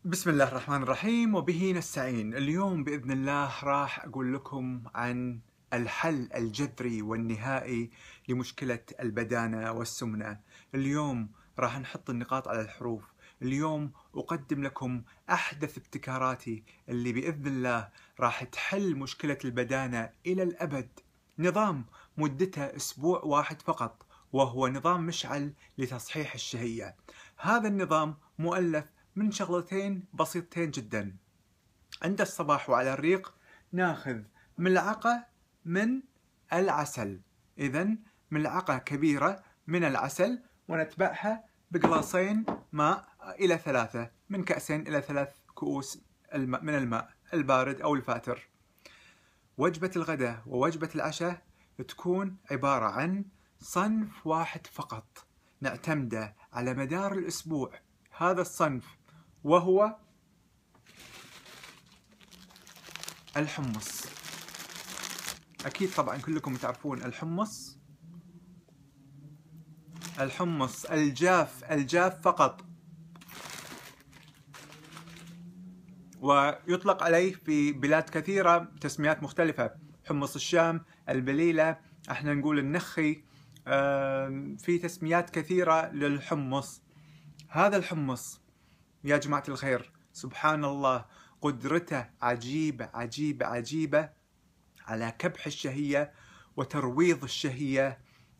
بسم الله الرحمن الرحيم وبه نستعين. اليوم بإذن الله راح أقول لكم عن الحل الجذري والنهائي لمشكلة البدانة والسمنة. اليوم راح نحط النقاط على الحروف. اليوم أقدم لكم أحدث ابتكاراتي اللي بإذن الله راح تحل مشكلة البدانة إلى الأبد. نظام مدته أسبوع واحد فقط، وهو نظام مشعل لتصحيح الشهية. هذا النظام مؤلف من شغلتين بسيطتين جدا. عند الصباح وعلى الريق ناخذ ملعقة من العسل، إذن ملعقة كبيرة من العسل، ونتبعها بقلاصين ماء إلى 3، من كأسين إلى 3 كؤوس من الماء البارد أو الفاتر. وجبة الغداء ووجبة العشاء تكون عبارة عن صنف واحد فقط نعتمده على مدار الأسبوع. هذا الصنف وهو الحمص. أكيد طبعا كلكم تعرفون الحمص الجاف فقط، ويطلق عليه في بلاد كثيرة تسميات مختلفة: حمص الشام، البليلة، احنا نقول النخي، في تسميات كثيرة للحمص. هذا الحمص يا جماعة الخير سبحان الله قدرته عجيبة عجيبة عجيبة على كبح الشهية وترويض الشهية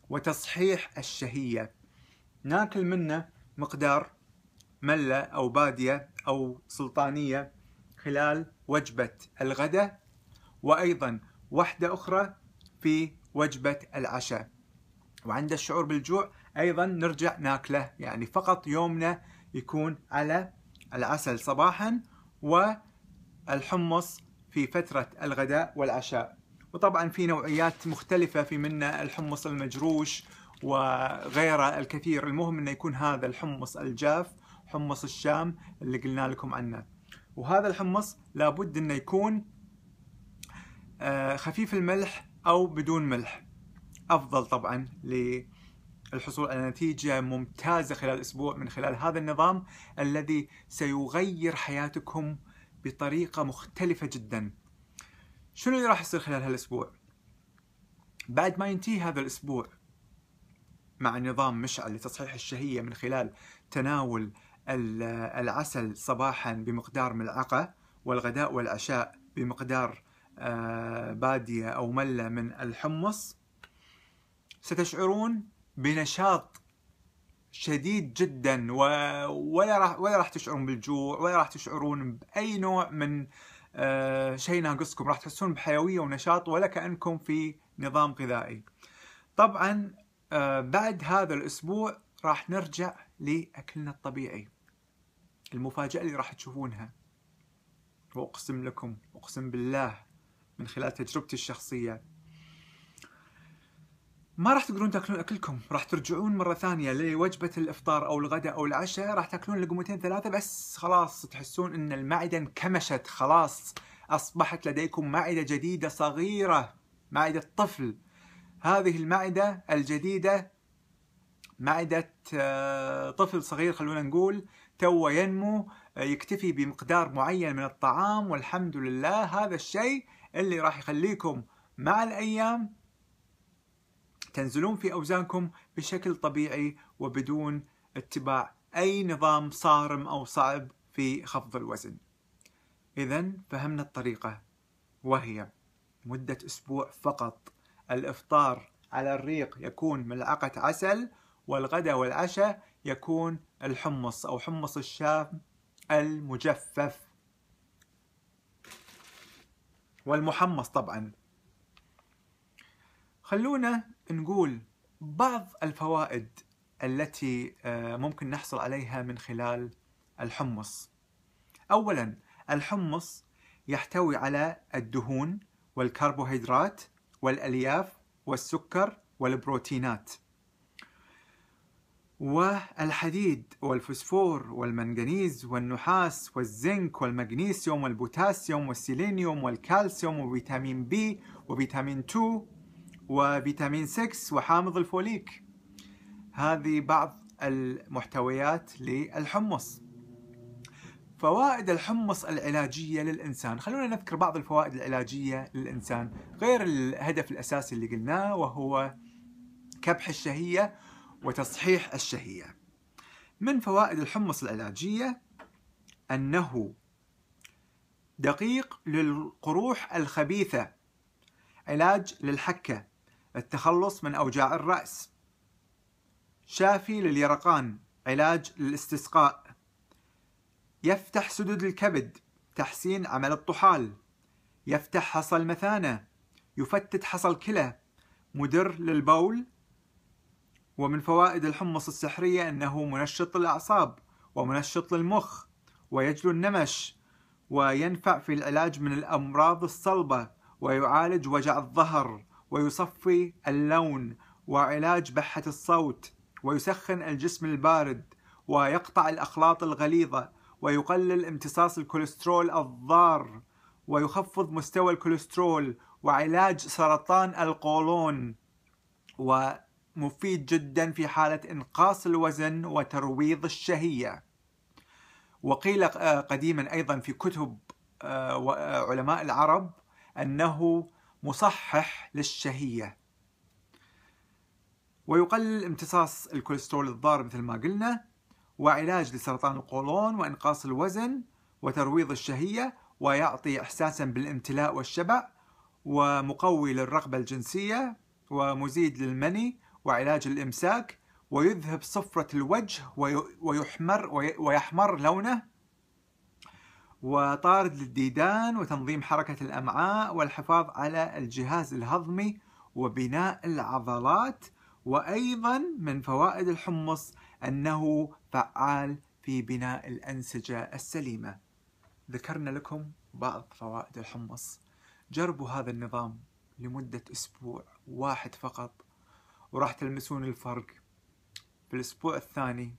وتصحيح الشهية. ناكل منه مقدار ملة أو بادية أو سلطانية خلال وجبة الغداء، وأيضا واحدة أخرى في وجبة العشاء، وعند الشعور بالجوع أيضا نرجع ناكله. يعني فقط يومنا يكون على العسل صباحا والحمص في فترة الغداء والعشاء. وطبعا في نوعيات مختلفة، في منه الحمص المجروش وغيره الكثير. المهم انه يكون هذا الحمص الجاف، حمص الشام اللي قلنا لكم عنه. وهذا الحمص لابد انه يكون خفيف الملح او بدون ملح، افضل طبعا للحصول على نتيجة ممتازة خلال أسبوع من خلال هذا النظام الذي سيغير حياتكم بطريقة مختلفة جدا. شنو اللي راح يصير خلال هالأسبوع؟ بعد ما ينتهي هذا الأسبوع مع نظام مشعل لتصحيح الشهية من خلال تناول العسل صباحا بمقدار ملعقة، والغداء والعشاء بمقدار بادية أو ملة من الحمص، ستشعرون بنشاط شديد جدا، ولا راح تشعرون بالجوع، ولا راح تشعرون بأي نوع من شيء ناقصكم. راح تحسون بحيوية ونشاط ولا كأنكم في نظام غذائي. طبعا بعد هذا الأسبوع راح نرجع لأكلنا الطبيعي. المفاجأة اللي راح تشوفونها، وأقسم لكم أقسم بالله من خلال تجربتي الشخصية، ما راح تقدرون تاكلون اكلكم. راح ترجعون مره ثانيه لوجبه الافطار او الغداء او العشاء، راح تاكلون لقمتين ثلاثه بس، خلاص تحسون ان المعده انكمشت. خلاص اصبحت لديكم معده جديده صغيره، معده طفل. هذه المعده الجديده معده طفل صغير، خلونا نقول تو ينمو، يكتفي بمقدار معين من الطعام، والحمد لله. هذا الشيء اللي راح يخليكم مع الايام تنزلون في أوزانكم بشكل طبيعي وبدون اتباع أي نظام صارم أو صعب في خفض الوزن. إذن فهمنا الطريقة، وهي مدة أسبوع فقط. الإفطار على الريق يكون ملعقة عسل، والغداء والعشاء يكون الحمص أو حمص الشام المجفف والمحمص طبعا. خلونا نقول بعض الفوائد التي ممكن نحصل عليها من خلال الحمص. أولا، الحمص يحتوي على الدهون والكربوهيدرات والألياف والسكر والبروتينات والحديد والفوسفور والمنغنيز والنحاس والزنك والمغنيسيوم والبوتاسيوم والسيلينيوم والكالسيوم وفيتامين بي وفيتامين 2 وفيتامين 6 وحامض الفوليك. هذه بعض المحتويات للحمص. فوائد الحمص العلاجية للإنسان. خلونا نذكر بعض الفوائد العلاجية للإنسان غير الهدف الأساسي اللي قلناه، وهو كبح الشهية وتصحيح الشهية. من فوائد الحمص العلاجية أنه دقيق للقروح الخبيثة، علاج للحكة، التخلص من أوجاع الرأس، شافي لليرقان، علاج للاستسقاء، يفتح سدود الكبد، تحسين عمل الطحال، يفتح حصى المثانة، يفتت حصى الكلى، مدر للبول. ومن فوائد الحمص السحرية أنه منشط للأعصاب ومنشط للمخ ويجلو النمش، وينفع في العلاج من الأمراض الصلبة، ويعالج وجع الظهر، ويصفي اللون، وعلاج بحة الصوت، ويسخن الجسم البارد، ويقطع الأخلاط الغليظة، ويقلل امتصاص الكوليسترول الضار، ويخفض مستوى الكوليسترول، وعلاج سرطان القولون، ومفيد جدا في حالة إنقاص الوزن وترويض الشهية. وقيل قديما أيضا في كتب علماء العرب أنه مصحح للشهية، ويقلل امتصاص الكوليسترول الضار مثل ما قلنا، وعلاج لسرطان القولون وإنقاص الوزن وترويض الشهية، ويعطي إحساسا بالامتلاء والشبع، ومقوي للرغبة الجنسية، ومزيد للمني، وعلاج الإمساك، ويذهب صفرة الوجه ويحمر لونه، وطارد للديدان، وتنظيم حركة الأمعاء، والحفاظ على الجهاز الهضمي، وبناء العضلات. وأيضا من فوائد الحمص أنه فعال في بناء الأنسجة السليمة. ذكرنا لكم بعض فوائد الحمص. جربوا هذا النظام لمدة أسبوع واحد فقط، وراح تلمسون الفرق. في الأسبوع الثاني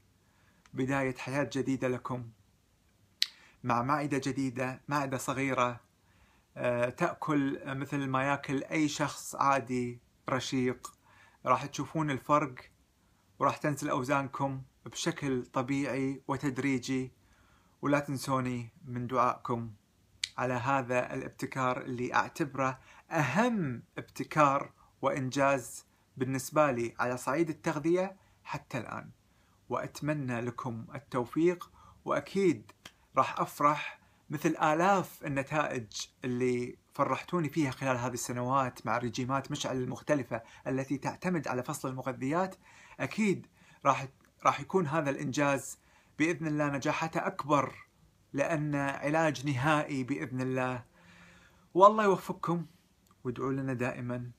بداية حياة جديدة لكم، مع معدة جديدة، معدة صغيرة تأكل مثل ما يأكل أي شخص عادي رشيق. راح تشوفون الفرق، وراح تنزل أوزانكم بشكل طبيعي وتدريجي. ولا تنسوني من دعائكم على هذا الابتكار اللي أعتبره أهم ابتكار وإنجاز بالنسبة لي على صعيد التغذية حتى الآن. وأتمنى لكم التوفيق، وأكيد راح أفرح مثل آلاف النتائج اللي فرحتوني فيها خلال هذه السنوات مع رجيمات مشعل المختلفة التي تعتمد على فصل المغذيات. أكيد راح يكون هذا الإنجاز بإذن الله نجاحته أكبر، لأن علاج نهائي بإذن الله. والله يوفقكم، وادعوا لنا دائما،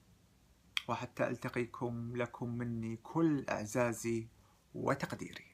وحتى ألتقيكم لكم مني كل إعزازي وتقديري.